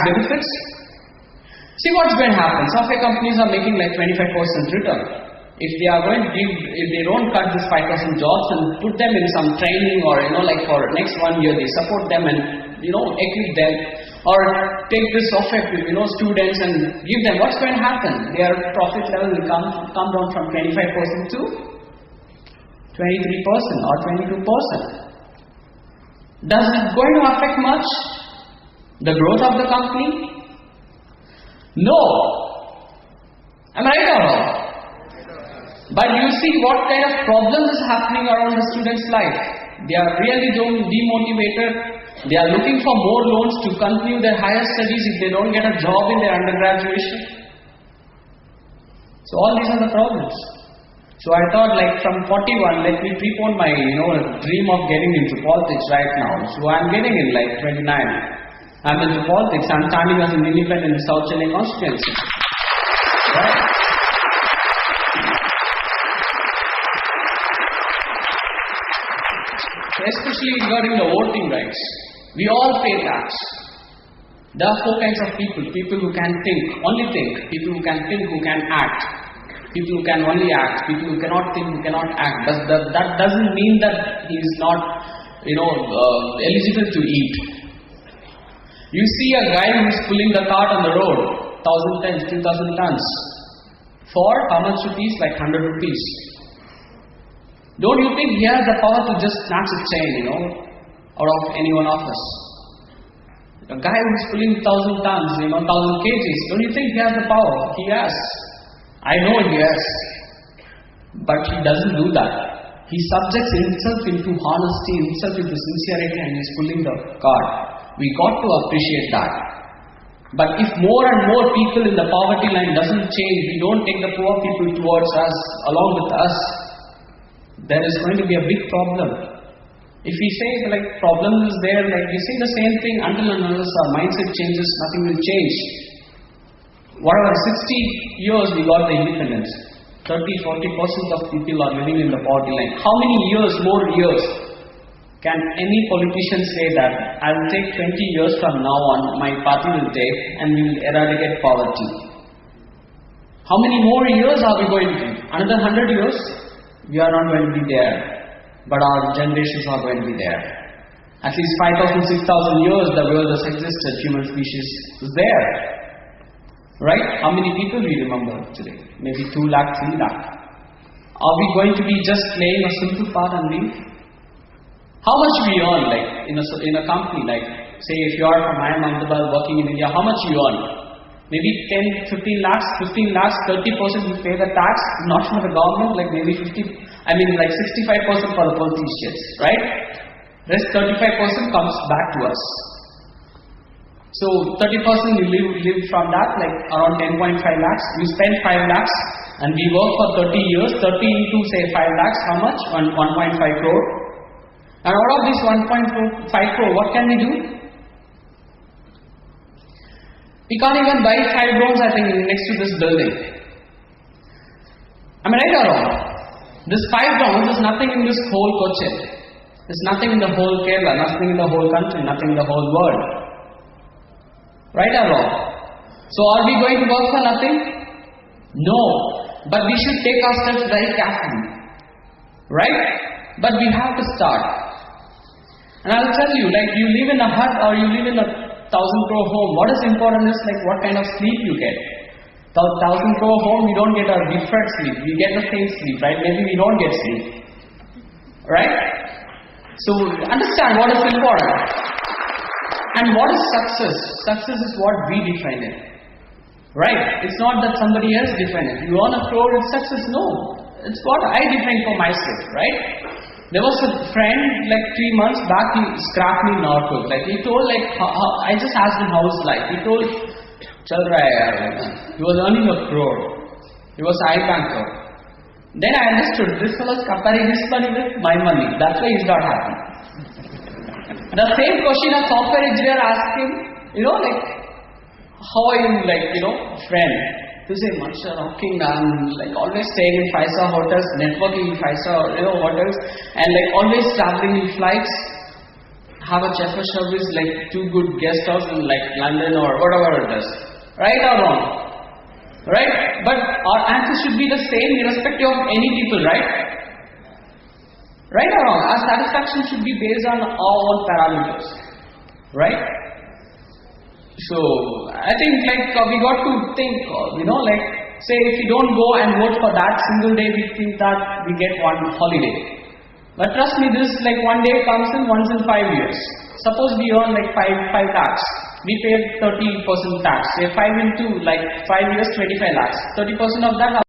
benefits. See what's going to happen. Software companies are making like 25% return. If they are going to give, if they don't cut this 5,000 jobs and put them in some training or like for next 1 year they support them and equip them, or take this software students and give them, what's going to happen? Their profit level will come down from 25% to 23% or 22%. Does it going to affect much the growth of the company? No. Am I right or wrong? But you see what kind of problem is happening around the student's life. They are really demotivated. They are looking for more loans to continue their higher studies if they don't get a job in their undergraduation. So all these are the problems. So I thought like from 41, let me prepone my dream of getting into politics right now. So I'm getting in like 29. I'm into politics. I'm standing as an independent in South Chennai constituency. Right? Especially regarding the voting rights. We all pay tax. There are 4 kinds of people. People who can think, only think. People who can think, who can act. People who can only act. People who cannot think, who cannot act. That doesn't mean that he is not, eligible to eat. You see a guy who is pulling the cart on the road, 1,000 tons, 2,000 tons. For how much rupees? Like 100 rupees. Don't you think he has the power to just snatch a chain, out of any one of us? A guy who is pulling 1,000 tons, 1,000 kgs, don't you think he has the power? He has. I know he has. But he doesn't do that. He subjects himself into honesty, himself into sincerity, and is pulling the cart. We got to appreciate that. But if more and more people in the poverty line doesn't change, we don't take the poor people towards us, along with us, there is going to be a big problem. If we say like problem is there, like we say the same thing until and unless our mindset changes, nothing will change. Whatever, 60 years we got the independence. 30-40% of people are living in the poverty line. How many years, more years, can any politician say that I will take 20 years from now on, my party will take and we will eradicate poverty? How many more years are we going to do? Another 100 years? We are not going to be there, but our generations are going to be there. At least 5,000, 6,000 years the world has existed, human species is there. Right? How many people we remember today? Maybe 2 lakh, 3 lakh. Are we going to be just playing a simple part and leave? How much we earn, like in a company, like say if you are from Ahmedabad working in India, how much you earn? Maybe 10, 15 lakhs, 30% you pay the tax, not for the government, like maybe 65% for the politicians, right? Rest 35% comes back to us. So 30% you live from that, like around 10.5 lakhs. You spend 5 lakhs and we work for 30 years, 30 into say 5 lakhs, how much? 1.5 crore. And out of this 1.5 crore, what can we do? We can't even buy 5 drones, I think, next to this building. Am I right or wrong? This 5 drones is nothing in this whole Cochin. It's nothing in the whole Kerala, nothing in the whole country, nothing in the whole world. Right or wrong? So are we going to work for nothing? No. But we should take our steps very carefully. Right? But we have to start. And I'll tell you, like you live in a hut or you live in a 1,000 crore home, what is important is like what kind of sleep you get. 1,000 crore home, we don't get a different sleep. We get the same sleep, right? Maybe we don't get sleep. Right? So understand what is important. And what is success? Success is what we define it. Right? It's not that somebody else define it. You earn a crore, it's success. No. It's what I define for myself, right? There was a friend like 3 months back, he scrapped me in Norfolk. Like he told I just asked him how his life. He told, chal raha hai yaar. He was earning a crore. He was a high banker. Then I understood, this fellow is comparing his money with my money. That's why he's not happy. The same question a software engineer asked him, how are you, friend? To say, Mansha, rocking, I'm always staying in 5-star hotels, networking in 5-star hotels, and always traveling in flights. have a chauffeur service like 2 good guest house in like London or whatever it is. Right or wrong? Right? But our answer should be the same irrespective of any people, right? Right or wrong? Our satisfaction should be based on our own parameters. Right? So, I think like we got to think, like say if you don't go and vote for that single day, we think that we get one holiday. But trust me, this like one day comes in once in 5 years. Suppose we earn like 5 lakhs. We pay 30% tax. Say 5 into like 5 years, 25 lakhs. 30% of that,